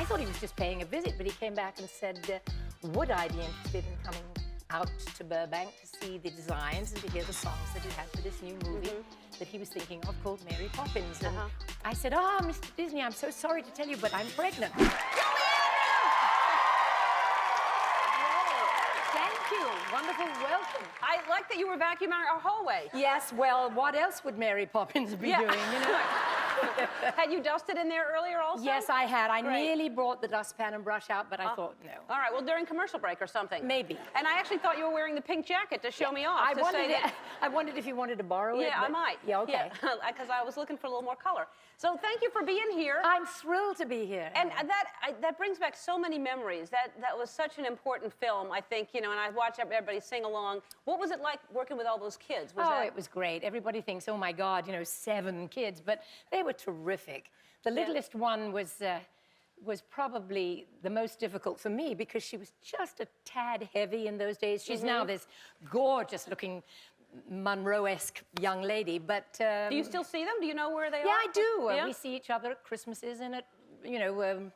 thought he was just paying a visit, but he came back and said, would I be interested in coming out to Burbank to see the designs and to hear the songs that he had for this new movie that he was thinking of called Mary Poppins. And I said, oh, Mr. Disney, I'm so sorry to tell you, but I'm pregnant. Thank you. Wonderful welcome. I like that you were vacuuming our hallway. Yes, well, what else would Mary Poppins be doing, you know? Had you dusted in there earlier also? Yes, I had. I nearly brought the dustpan and brush out, but I thought, no. All right, well, during commercial break or something. Maybe. And I actually thought you were wearing the pink jacket to show me off. I wondered if you wanted to borrow it. Yeah, I might. Yeah, okay. Because I was looking for a little more color. So thank you for being here. I'm thrilled to be here. And that brings back so many memories. That was such an important film, I think, you know, and I watched everybody sing along. What was it like working with all those kids? It was great. Everybody thinks, oh, my God, you know, 7 kids, but they were terrific. The littlest one was probably the most difficult for me because she was just a tad heavy in those days. She's now this gorgeous-looking Monroe-esque young lady, but... do you still see them? Do you know where they are? Yeah, I do. We see each other at Christmases and at, you know, when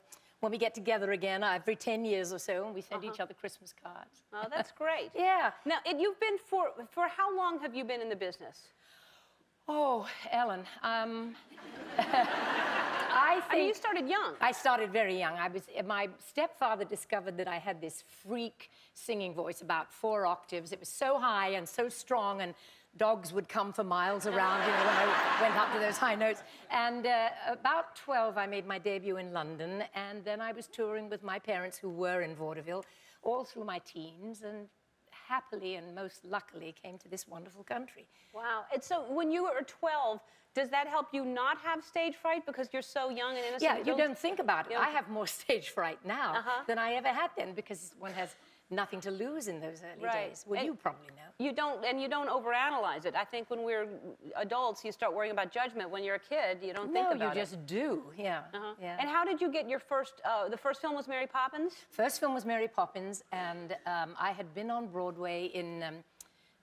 we get together again every 10 years or so, and we send each other Christmas cards. Oh, that's great. Yeah. Now, you've been for how long have you been in the business? Oh, Ellen, I mean, you started young. I started very young. My stepfather discovered that I had this freak singing voice, about 4 octaves. It was so high and so strong, and dogs would come for miles around, you know, when I went up to those high notes. And about 12, I made my debut in London, and then I was touring with my parents, who were in vaudeville, all through my teens, and happily and most luckily came to this wonderful country. Wow. And so when you were 12, does that help you not have stage fright because you're so young and innocent? Yeah, you don't think about it. I have more stage fright now than I ever had then because one has nothing to lose in those early days. Well, you probably know. You don't overanalyze it. I think when we're adults, you start worrying about judgment. When you're a kid, you don't think about it. No, you just do, yeah. And how did you get your first, the first film was Mary Poppins? First film was Mary Poppins, and I had been on Broadway in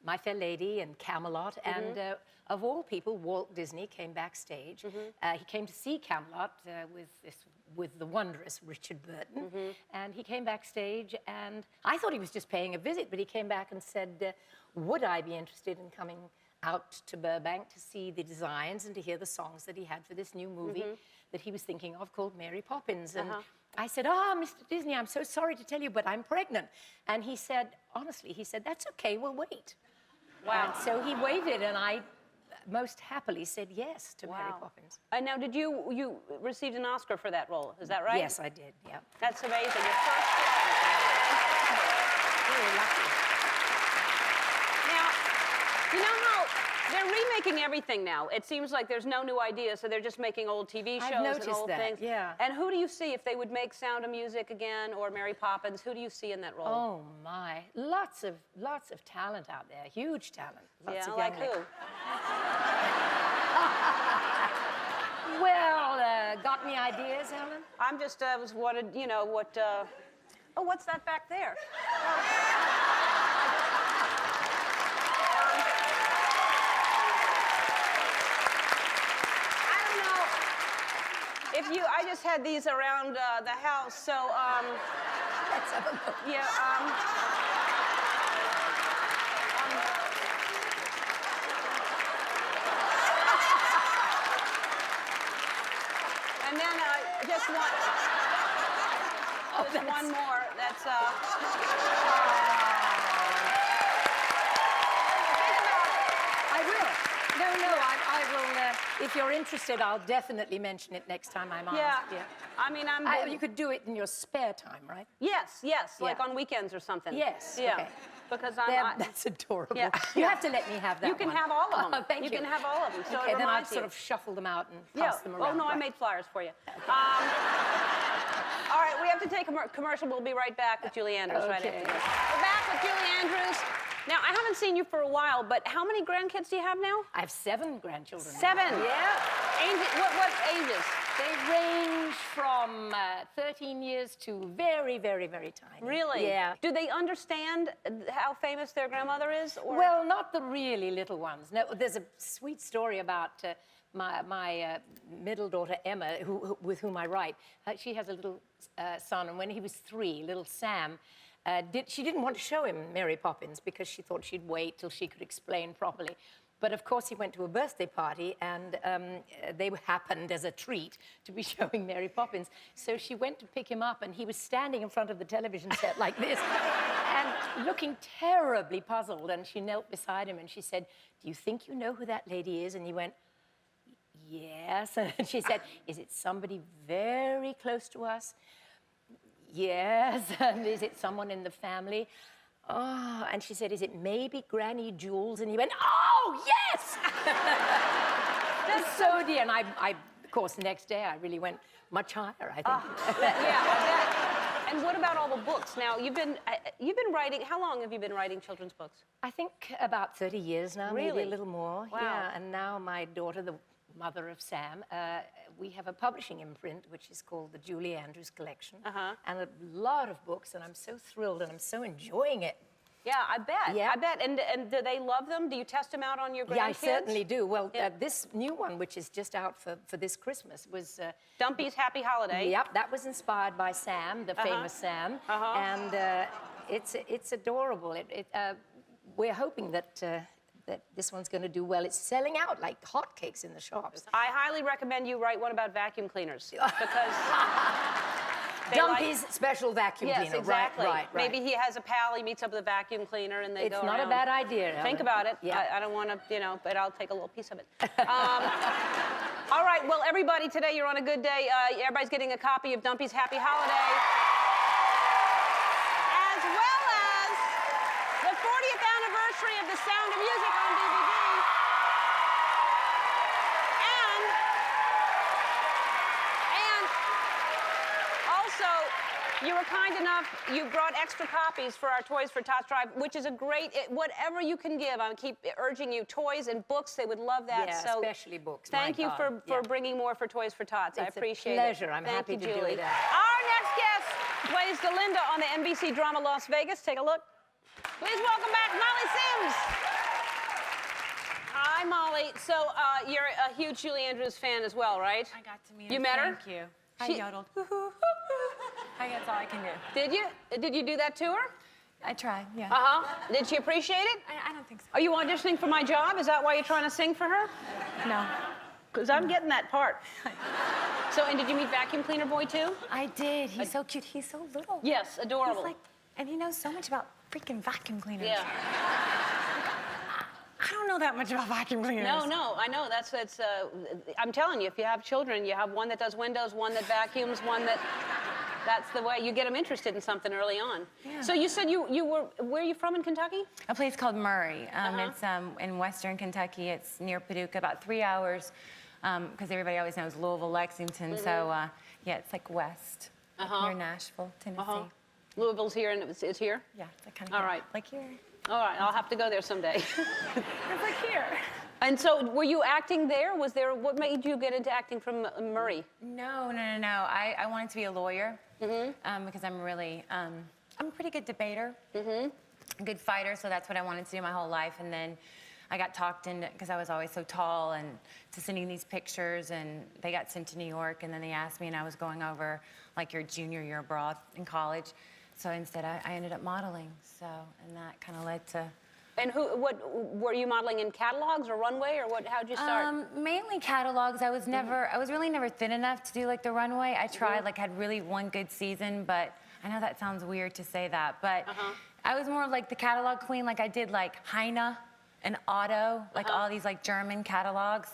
My Fair Lady and Camelot, and of all people, Walt Disney came backstage. He came to see Camelot with the wondrous Richard Burton, and he came backstage, and I thought he was just paying a visit, but he came back and said, would I be interested in coming out to Burbank to see the designs and to hear the songs that he had for this new movie that he was thinking of called Mary Poppins. And I said, oh, Mr. Disney, I'm so sorry to tell you, but I'm pregnant. And he said, honestly, he said, that's okay, we'll wait. Wow. And so he waited, and I most happily said yes to Mary Poppins. And now, did you received an Oscar for that role? Is that right? Yes, I did, yeah. That's amazing. Your first Very lucky. Now, you know how they're remaking everything now. It seems like there's no new ideas, so they're just making old TV shows and old things. Yeah. And who do you see if they would make Sound of Music again or Mary Poppins? Who do you see in that role? Oh my, lots of talent out there, huge talent. Lots of like who? Well, got any ideas, Ellen? I'm just was wanted, you know what? Oh, what's that back there? I just had these around the house, so, Let's have a look. Yeah, and then just one, one more, that's, I will. No, I will, if you're interested, I'll definitely mention it next time I'm asked. Yeah. I mean, you could do it in your spare time, right? Yes, like on weekends or something. Yes, yeah. okay. Because that's adorable. Yeah. You have to let me have that You can have all of them. Thank you. You can have all of them. So okay, then I've sort of shuffled them out and passed them around. Oh, no, I made flyers for you. Okay. All right, we have to take a commercial. We'll be right back with Julie Andrews right after this. We're back with Julie Andrews. Now, I haven't seen you for a while, but how many grandkids do you have now? I have 7 grandchildren. 7? Yeah. What ages? They range from 13 years to very, very, very tiny. Really? Yeah. Do they understand how famous their grandmother is? Or? Well, not the really little ones. No, there's a sweet story about my middle daughter, Emma, with whom I write. She has a little son, and when he was 3, little Sam, she didn't want to show him Mary Poppins because she thought she'd wait till she could explain properly. But of course, he went to a birthday party, and they happened as a treat to be showing Mary Poppins. So she went to pick him up, and he was standing in front of the television set like this, and looking terribly puzzled. And she knelt beside him, and she said, "Do you think you know who that lady is?" And he went, "Yes." And she said, "Is it somebody very close to us?" "Yes." "And is it someone in the family?" "Oh," and she said, "Is it maybe Granny Jules?" And he went, "Oh, yes!" That's so dear. And I, of course, the next day I really went much higher, I think. Yeah, I bet. And what about all the books? Now, you've been writing, how long have you been writing children's books? I think about 30 years now, Really? maybe a little more. Wow. Yeah, and now my daughter, the mother of Sam, we have a publishing imprint, which is called the Julie Andrews Collection, and a lot of books, and I'm so thrilled, and I'm so enjoying it. Yeah, I bet. Yeah. I bet. And do they love them? Do you test them out on your grandkids? Yeah, I certainly do. Well, Yeah. this new one, which is just out for this Christmas, was... Dumpy's Happy Holiday. Yep, that was inspired by Sam, the famous Sam, and it's adorable. We're hoping that this one's going to do well. It's selling out like hotcakes in the shops. I highly recommend you write one about vacuum cleaners because Dumpy's special vacuum yes, cleaner. exactly. Right. Maybe he has a pal. He meets up with a vacuum cleaner, and they go It's not around. a bad idea. Think Ellen. about it. Yeah. I don't want to, but I'll take a little piece of it. All right. Well, everybody, today you're on a good day. Everybody's getting a copy of Dumpy's Happy Holiday, as well as the 40th anniversary of The Sound of Music on DVD. And also, you were kind enough, you brought extra copies for our Toys for Tots drive, which is a great, whatever you can give. I keep urging you, toys and books, they would love that. Yeah, so especially books. Thank my you God. for bringing more for Toys for Tots. I It's a appreciate pleasure. it. I'm Thank happy you, to do Julie. that. Our next guest plays Delinda on the NBC drama Las Vegas. Take a look. Please welcome back Molly Sims. Hi, Molly. So you're a huge Julie Andrews fan as well, right? I got to meet her. You met her? Thank you. She- I yodeled. That's all I can do. Did you? Did you do that to her? I tried, yeah. Did she appreciate it? I don't think so. Are you auditioning for my job? Is that why you're trying to sing for her? No. Because I'm getting that part. So, and did you meet Vacuum Cleaner Boy too? I did. He's so cute. He's so little. Yes, adorable. He's like, and he knows so much about freaking vacuum cleaners. Yeah. I don't know that much about vacuum cleaners. No, I know. That's I'm telling you, if you have children, you have one that does windows, one that vacuums, one that. That's the way you get them interested in something early on. Yeah. So you said you were, where are you from in Kentucky? A place called Murray. It's in western Kentucky. It's near Paducah, about 3 hours, because everybody always knows Louisville, Lexington. So, yeah, it's like west, near Nashville, Tennessee. Louisville's here and it's here? Yeah, it's like kind of All right. like here. All right, I'll have to go there someday. It's like here. And so were you acting there? What made you get into acting from Murray? No. I wanted to be a lawyer because I'm really, I'm a pretty good debater, a good fighter, so that's what I wanted to do my whole life. And then I got talked into, because I was always so tall, and to sending these pictures, and they got sent to New York, and then they asked me, and I was going over like your junior year abroad in college. So instead, I ended up modeling, and that kind of led to... And what were you modeling in catalogs or runway, or how'd you start? Mainly catalogs. I was really never thin enough to do like the runway. I tried, had really one good season, but I know that sounds weird to say that, but I was more like the catalog queen. Like I did like Heine and Otto, like all these like German catalogs.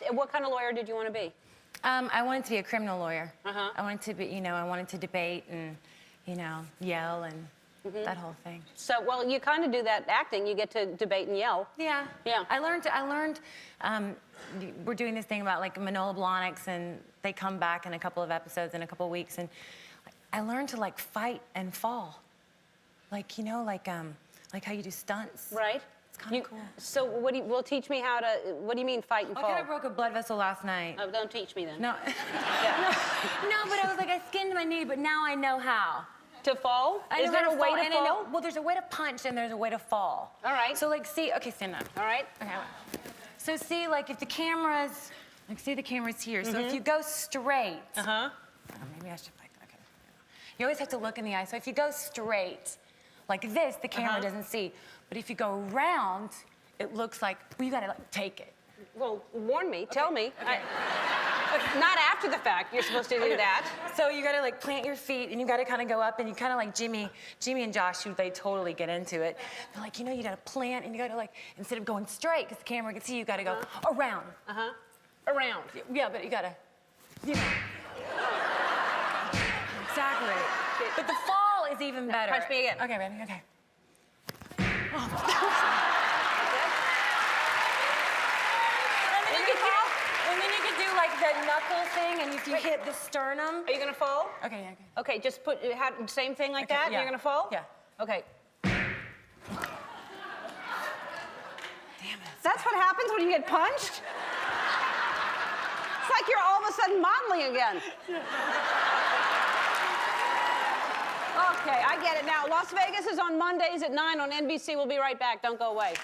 And what kind of lawyer did you want to be? I wanted to be a criminal lawyer. I wanted to be, I wanted to debate and, yell and that whole thing. So, well, you kind of do that acting. You get to debate and yell. Yeah. Yeah. I learned, we're doing this thing about like Manola Blahniks, and they come back in a couple of episodes in a couple of weeks, and I learned to like fight and fall. Like, like how you do stunts. Right. It's kind of cool. So what do you, well, teach me how to, what do you mean fight and I fall? kind of broke a blood vessel last night. Oh, don't teach me then. No. Yeah. No, but I was like, I skinned my knee, but now I know how. To fall? I Is know there how a way fall, to and fall? I know, well, there's a way to punch and there's a way to fall. All right. So like, see, okay, stand up. All right. Okay. So see, like if the camera's, like see the camera's here. So if you go straight. Uh-huh. Oh, maybe I should like, okay. You always have to look in the eye. So if you go straight, like this, the camera doesn't see. But if you go around, it looks like, well, you gotta like take it. Well, warn me, tell me. Okay. Not after the fact, you're supposed to do that. So you gotta like plant your feet and you gotta kind of go up and you kind of like Jimmy and Josh, who they totally get into it. They're like, you know, you gotta plant and you gotta like, instead of going straight, because the camera can see you, gotta go around. Uh-huh. Around. Yeah, but you gotta, you know. Exactly. But the fall is even better. Punch me again. Okay, ready? Okay. And then you could do like the knuckle thing, and if you hit the sternum. Are you gonna fall? Okay, yeah, okay. Okay, just put, same thing like Okay, that? yeah. You're gonna fall? Yeah. Okay. Damn it. That's what happens when you get punched? It's like you're all of a sudden modeling again. Okay, I get it now. Las Vegas is on Mondays at 9 on NBC. We'll be right back. Don't go away.